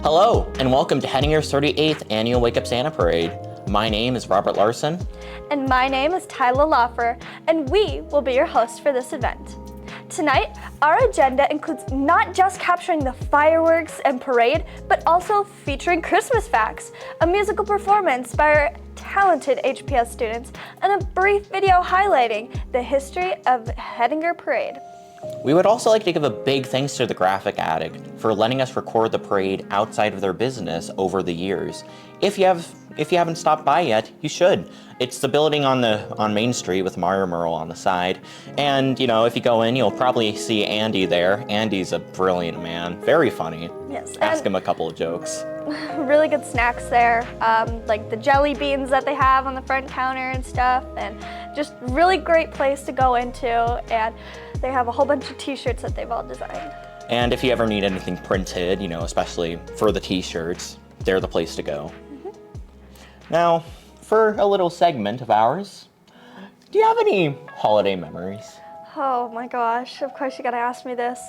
Hello, and welcome to Hettinger's 38th Annual Wake Up Santa Parade. My name is Robert Larson. And my name is Tyler Loffer, and we will be your hosts for this event. Tonight, our agenda includes not just capturing the fireworks and parade, but also featuring Christmas facts, a musical performance by our talented HPS students, and a brief video highlighting the history of Hettinger Parade. We would also like to give a big thanks to the Graphic Addict for letting us record the parade outside of their business over the years. If you haven't stopped by yet, you should. It's the building on Main Street with Mario Merle on the side. And, if you go in, you'll probably see Andy there. Andy's a brilliant man, very funny. Yes. Ask him a couple of jokes. Really good snacks there, like the jelly beans that they have on the front counter and stuff, and just really great place to go into, and they have a whole bunch of t-shirts that they've all designed. And if you ever need anything printed, especially for the t-shirts, they're the place to go. Now, for a little segment of ours, do you have any holiday memories? Oh my gosh, of course you gotta ask me this.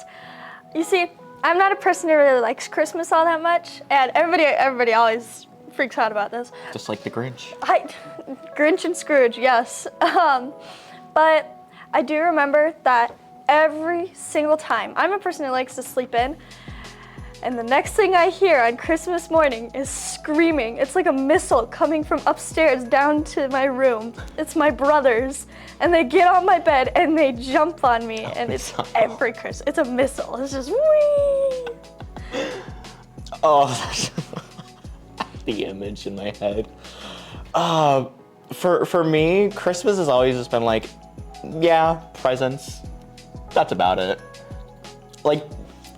You see, I'm not a person who really likes Christmas all that much, and everybody always freaks out about this. Just like the Grinch. Grinch and Scrooge, yes. But I do remember that every single time, I'm a person who likes to sleep in, and the next thing I hear on Christmas morning is screaming. It's like a missile coming from upstairs down to my room. It's my brothers, and they get on my bed and they jump on me, and it's every Christmas. It's a missile. It's just whee! Oh, the image in my head. For me, Christmas has always just been like, yeah, presents. That's about it. Like,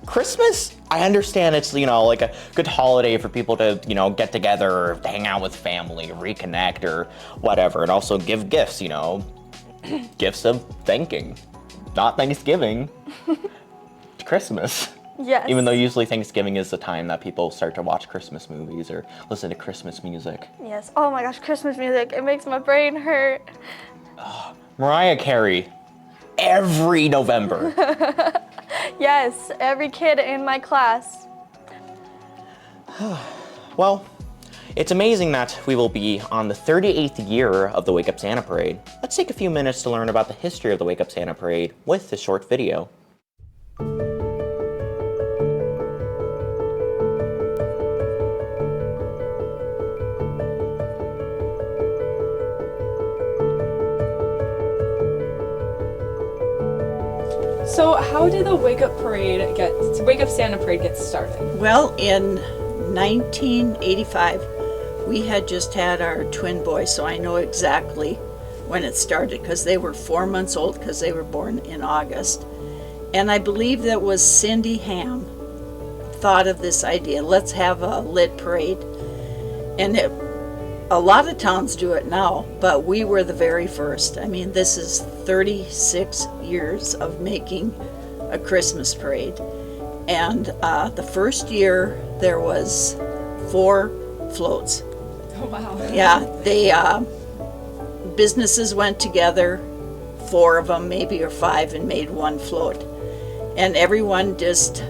Christmas, I understand it's, like a good holiday for people to, get together or hang out with family, reconnect or whatever, and also give gifts, gifts of thanking, not Thanksgiving, Christmas. Yes. Even though usually Thanksgiving is the time that people start to watch Christmas movies or listen to Christmas music. Yes. Oh my gosh, Christmas music. It makes my brain hurt. Mariah Carey, every November. Yes, every kid in my class. Well, it's amazing that we will be on the 38th year of the Wake Up Santa Parade. Let's take a few minutes to learn about the history of the Wake Up Santa Parade with this short video. So how did the Wake Up Santa Parade get started? Well, in 1985, we had just had our twin boys, so I know exactly when it started because they were 4 months old because they were born in August. And I believe that was Cindy Ham thought of this idea, let's have a lit parade. And a lot of towns do it now, but we were the very first. I mean, this is 36 years of making a Christmas parade. And the first year there was 4 floats. Oh, wow. Yeah, businesses went together, 4 of them maybe or 5, and made 1 float. And everyone just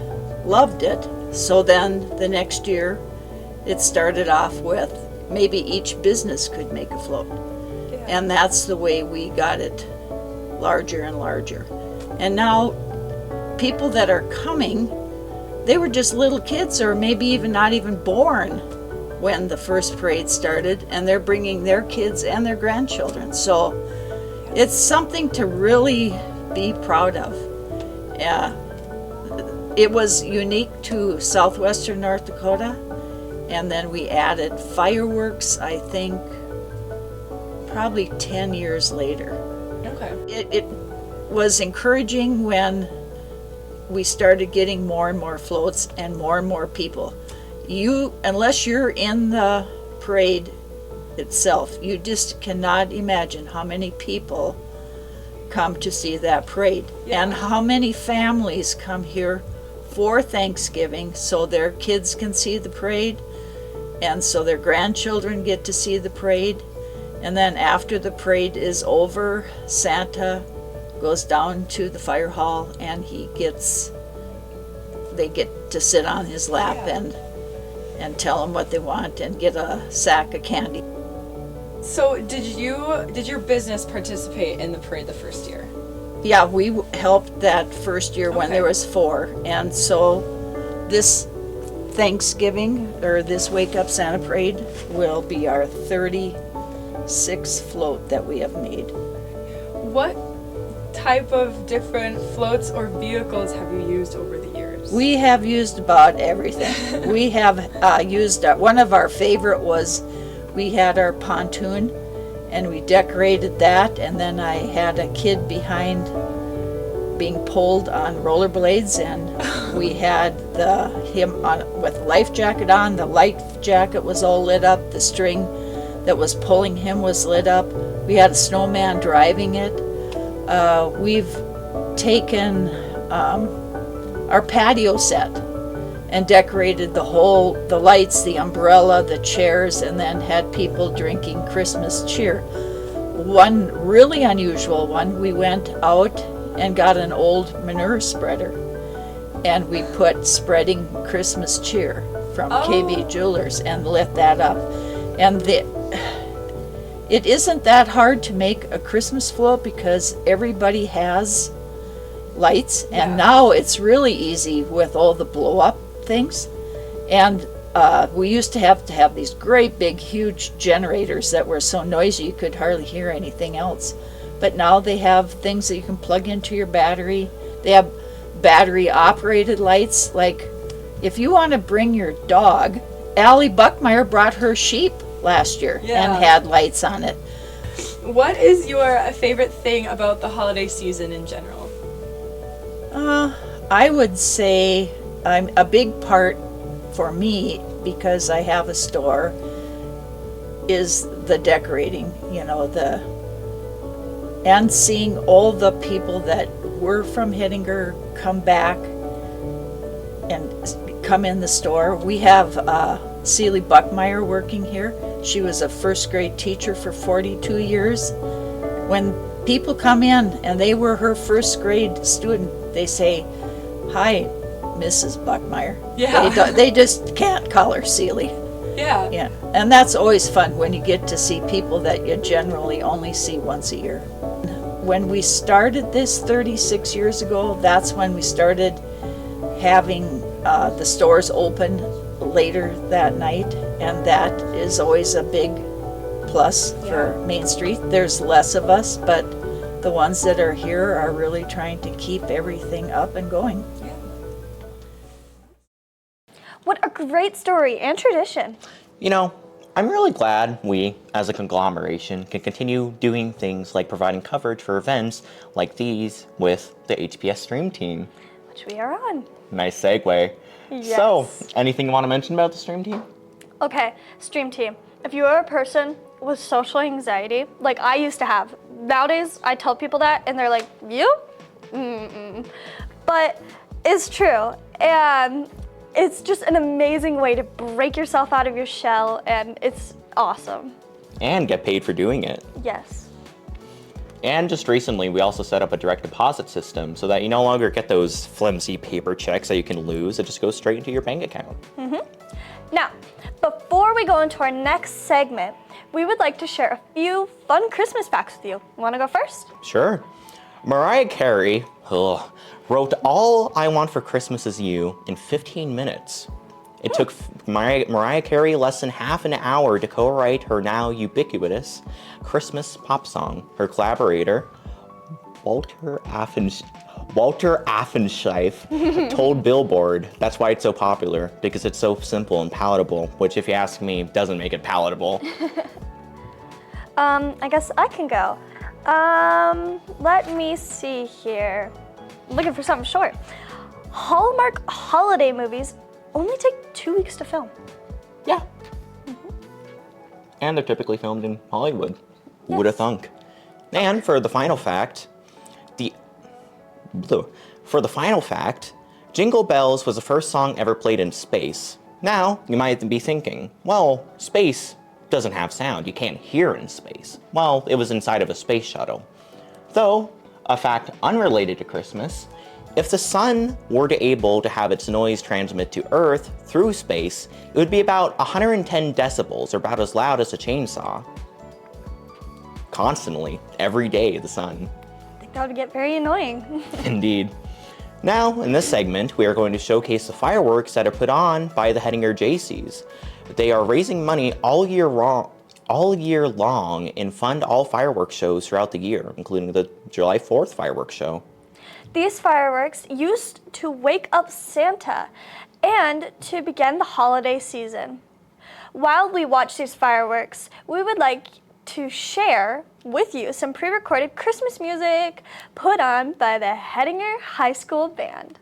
loved it. So then the next year it started off with maybe each business could make a float. Yeah. And that's the way we got it larger and larger. And now people that are coming, they were just little kids or maybe even not even born when the first parade started, and they're bringing their kids and their grandchildren. So it's something to really be proud of. It was unique to southwestern North Dakota. And then we added fireworks, I think, probably 10 years later. Okay. It was encouraging when we started getting more and more floats and more people. Unless you're in the parade itself, you just cannot imagine how many people come to see that parade. Yeah. And how many families come here for Thanksgiving so their kids can see the parade. And so their grandchildren get to see the parade. And then after the parade is over, Santa goes down to the fire hall and they get to sit on his lap and and tell them what they want and get a sack of candy. So did your business participate in the parade the first year? Yeah, we helped that first year when Okay. there was 4. And so this Thanksgiving, or this Wake Up Santa Parade, will be our 36th float that we have made. What type of different floats or vehicles have you used over the years? We have used about everything. We have used, one of our favorite was, we had our pontoon and we decorated that, and then I had a kid behind being pulled on rollerblades, and we had him on with life jacket on. The life jacket was all lit up. The string that was pulling him was lit up. We had a snowman driving it. We've taken our patio set and decorated the lights, the umbrella, the chairs, and then had people drinking Christmas cheer. One really unusual one, we went out and got an old manure spreader, and we put spreading Christmas cheer from KB Jewelers and lit that up. And it isn't that hard to make a Christmas float because everybody has lights, and now it's really easy with all the blow up things. And we used to have these great big huge generators that were so noisy you could hardly hear anything else, but now they have things that you can plug into your battery. They have battery operated lights. Like if you want to bring your dog, Allie Buckmeyer brought her sheep last year and had lights on it. What is your favorite thing about the holiday season in general? I would say I'm a big part for me, because I have a store, is the decorating, and seeing all the people that were from Hettinger come back and come in the store. We have Celie Buckmeyer working here. She was a first grade teacher for 42 years. When people come in and they were her first grade student, they say, "Hi, Mrs. Buckmeyer." Yeah. They just can't call her Celie. Yeah. Yeah, and that's always fun when you get to see people that you generally only see once a year. When we started this 36 years ago, that's when we started having the stores open later that night, and that is always a big plus for Main Street. There's less of us, but the ones that are here are really trying to keep everything up and going. What a great story and tradition. I'm really glad we, as a conglomeration, can continue doing things like providing coverage for events like these with the HPS Stream Team. Which we are on. Nice segue. Yes. So, anything you want to mention about the Stream Team? Okay, Stream Team. If you are a person with social anxiety, like I used to have, nowadays I tell people that and they're like, "You?" But it's true. And it's just an amazing way to break yourself out of your shell, and it's awesome. And get paid for doing it. Yes. And just recently, we also set up a direct deposit system so that you no longer get those flimsy paper checks that you can lose. It just goes straight into your bank account. Now, before we go into our next segment, we would like to share a few fun Christmas facts with you. Want to go first? Sure. Mariah Carey wrote All I Want for Christmas Is You in 15 minutes. It took Mariah Carey less than half an hour to co-write her now ubiquitous Christmas pop song. Her collaborator, Walter Affenscheif, told Billboard that's why it's so popular, because it's so simple and palatable, which if you ask me, doesn't make it palatable. I guess I can go. Let me see here. I'm looking for something short. Hallmark holiday movies only take 2 weeks to film. Yeah. And they're typically filmed in Hollywood. Who would have thunk? And for the final fact, Jingle Bells was the first song ever played in space. Now, you might be thinking, well, space doesn't have sound. You can't hear in space. Well, it was inside of a space shuttle. Though, a fact unrelated to Christmas If the sun were to able to have its noise transmit to Earth through space, it would be about 110 decibels, or about as loud as a chainsaw. Constantly, every day, the sun. I think that would get very annoying. Indeed. Now, in this segment, we are going to showcase the fireworks that are put on by the Hettinger JCs. They are raising money all year long and fund all fireworks shows throughout the year, including the July 4th fireworks show. These fireworks used to wake up Santa and to begin the holiday season. While we watch these fireworks, we would like to share with you some pre-recorded Christmas music put on by the Hettinger High School Band.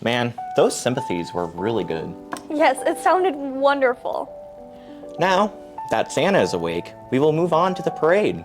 Man, those sympathies were really good. Yes, it sounded wonderful. Now that Santa is awake, we will move on to the parade.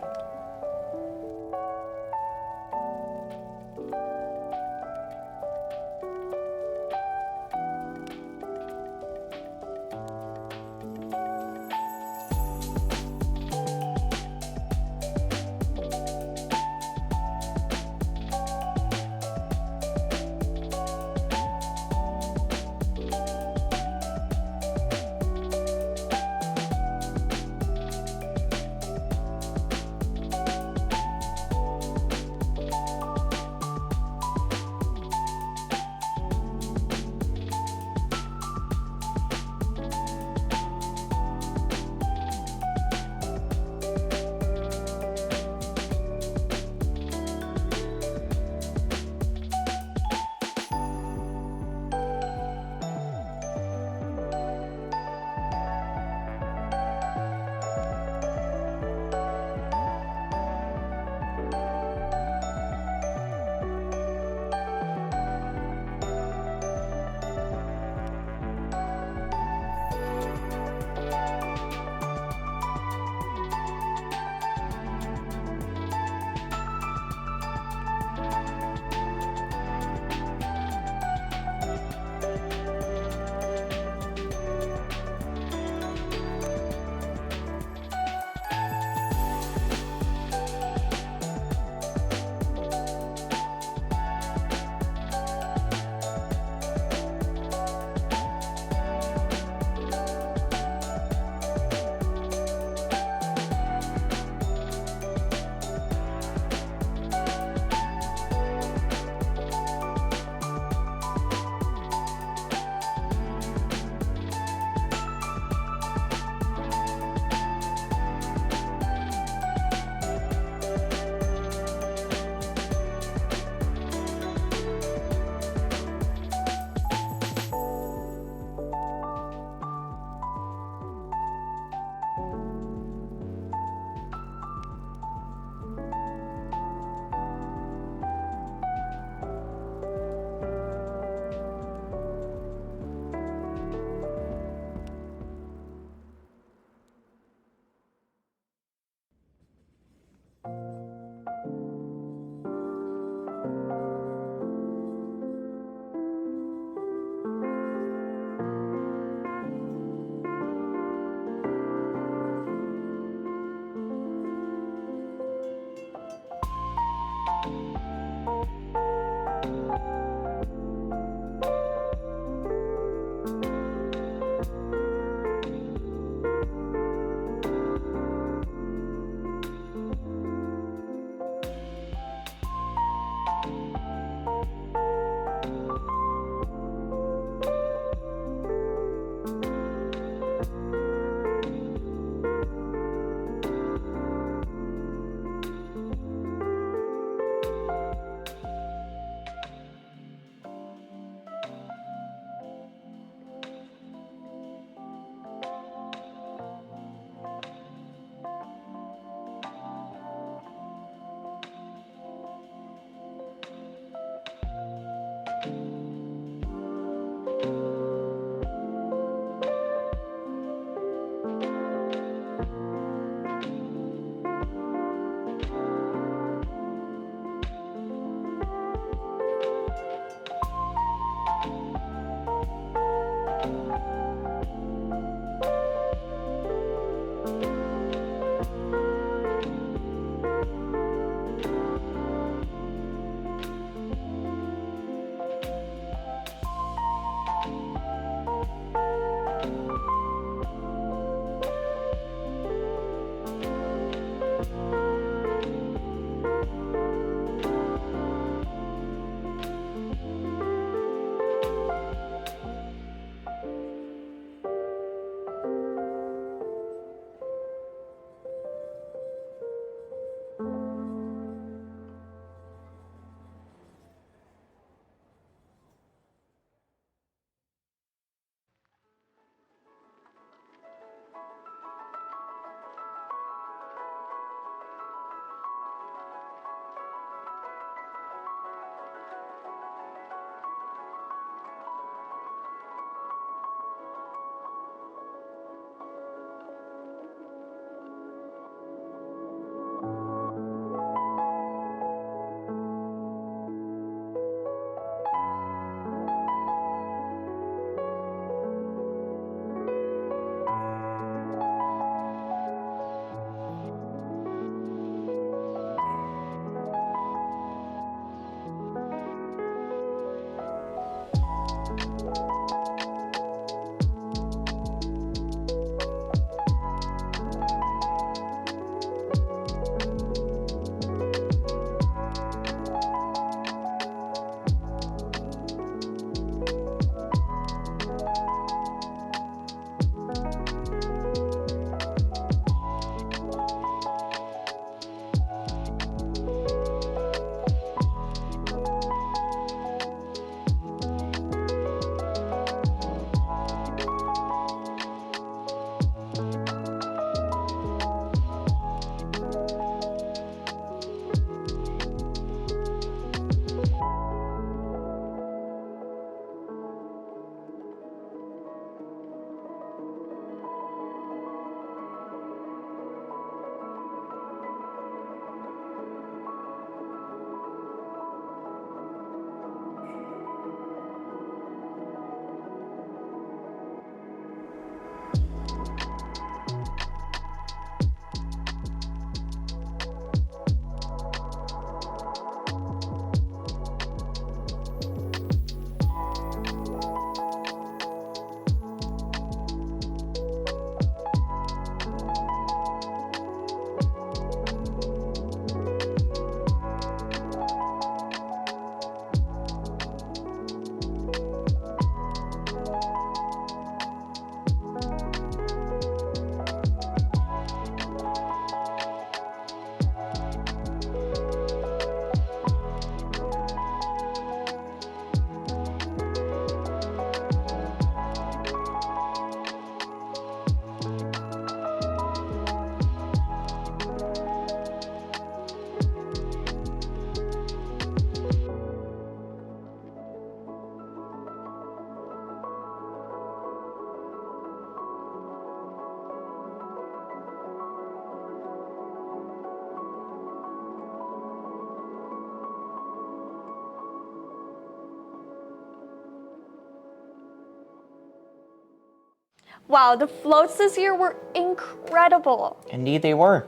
Wow, the floats this year were incredible. Indeed they were.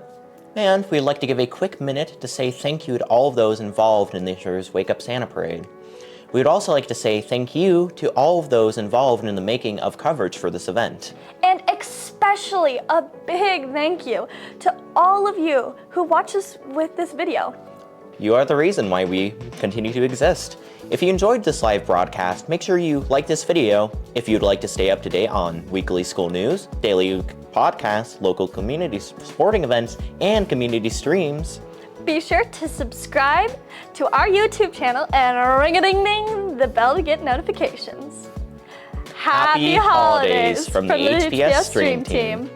And we'd like to give a quick minute to say thank you to all of those involved in this year's Wake Up Santa Parade. We would also like to say thank you to all of those involved in the making of coverage for this event. And especially a big thank you to all of you who watch us with this video. You are the reason why we continue to exist. If you enjoyed this live broadcast, make sure you like this video. If you'd like to stay up to date on weekly school news, daily podcasts, local community sporting events, and community streams, Be sure to subscribe to our YouTube channel and ring-a-ding-ding the bell to get notifications. Happy holidays from the HPS Stream Team.